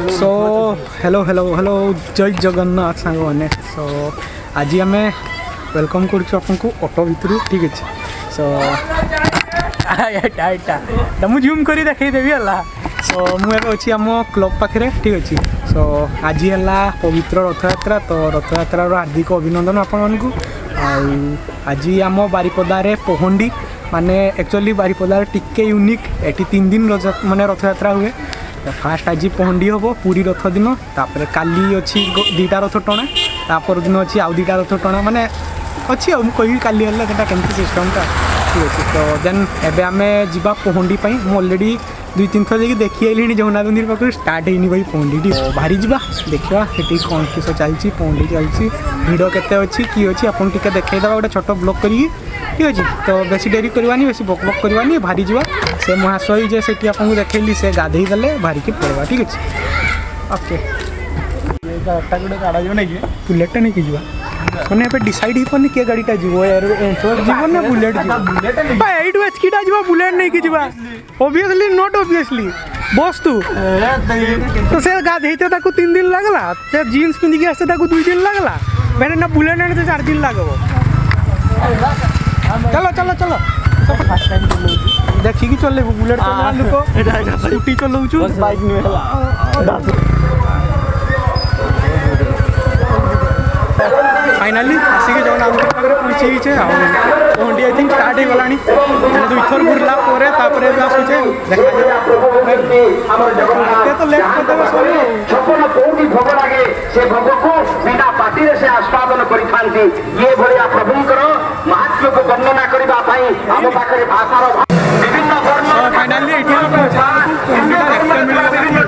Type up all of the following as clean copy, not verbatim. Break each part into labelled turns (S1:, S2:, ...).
S1: So hello hello hello जय जगन्नाथ सांग मैंने सो आज आम वेलकम करको ऑटो भितर ठीक अच्छे सो मुझे जूम कर देखदेवी है सो मुझे अच्छी आम क्लब पाखे ठीक अच्छे सो आज है पवित्र रथ यात्रा तो रथ यात्रार हार्दिक अभिनंदन आपण मानक आज आम बारिपदारे पहंडी माने एक्चुअली बारिपदार टिके यूनिक एटी 3 दिन माने रथ यात्रा हुए फास्ट आज पहंडी हम पूरी रथ दिन तापर काली अच्छी 2टा रथ टणा तापर दिन अच्छी आउ 2टा रथ टणा माने अच्छी कही काली है केमती सिस्टमटा ठीक अच्छे तो देन एबे आम जा पहंडी मुझे ऑलरेडी 2-3 थर जाकि देखी आई जगन्नाथ मंदिर पाख स्टार्ट होनी भाई पहंडी बाहरी जा देखा से कौन किस चलती पहंडी चलती भिड़ केते अच्छी कि अच्छी आपन टिके देखा गोटे छोट ब्लॉग करी ठीक अच्छे तो बेसी डेरी करवानी बेसी बक बक करवानी बाहरी जा से महाशय जे से आपको देखली से गाधे देले बाहरी की पड़ेगा ठीक अच्छे ओके गोटे गाड़ा जो नहीं बुलेट नहीं कि मैंने यहाँ डिसाइड हो पानी किए गाड़ीटा जीव जीवन ना बुलेट जीव एट एचकीटा जीव बुलेट नहीं कि ओबियसली नॉट ओबियसली बस तू तो से गाधे 3 दिन लगला से जीन्स पिंधिकी आसते 2 दिन लगला मैंने ना बुलेट आने 4 दिन लगब चलो चलो चलो देखिए चल बुलेट लोक स्कूटी चलाऊँ बाइक फाइनाली आसिक जगन्नाथ मंदिर पाखे पहुँची पहंडी आई थिंक स्टार्ट हो गला 2 थर बुरला आसूचे तो लेट करदेवे
S2: छपन पौंडी भोग लगे से भोग को बिना पाटी से आस्वादन करिथांती ये भलिया प्रभुंकर महात्म्य को वर्णना करबा पाई हम पाखरे भाषार विभिन्न वर्ण
S1: फाइनाली एठी हम पहुंचा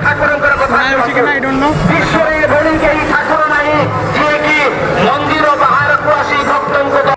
S2: ठाकुरंकर कथा
S1: कि आई डोंट नो
S2: विश्व रे भली के ठाकुर नाही जे कि मंदिर बाहर को आसी भक्तन को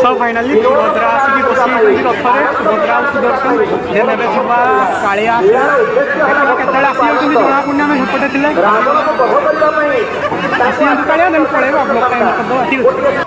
S1: सब फाइनाली भद्रा आसिक बसी रथरे भद्रा सुदर्शन देन ए कालिया केतले आसी जना पुण्य आम सेपटे थे कालिया देन पड़ेगा ब्लॉक टाइम करदे ठीक है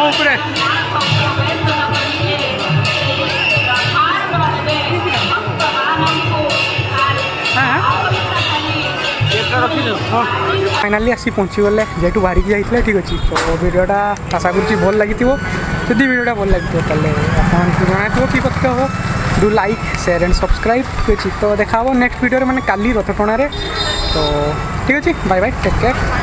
S1: ଉପରେ फाइनाली आसी पहुँचीगले जेटू बाहर जाइए ठीक अच्छे तो वीडियोटा आशा करुँच भल लगी जदि वीडियोटा भल लगी आपको जन कि कत हो do like share and subscribe ठीक अच्छे तो देखा नेक्स्ट वीडियो मैंने काली रथ टणार तो ठीक अच्छे बाय बाय टेक केयर।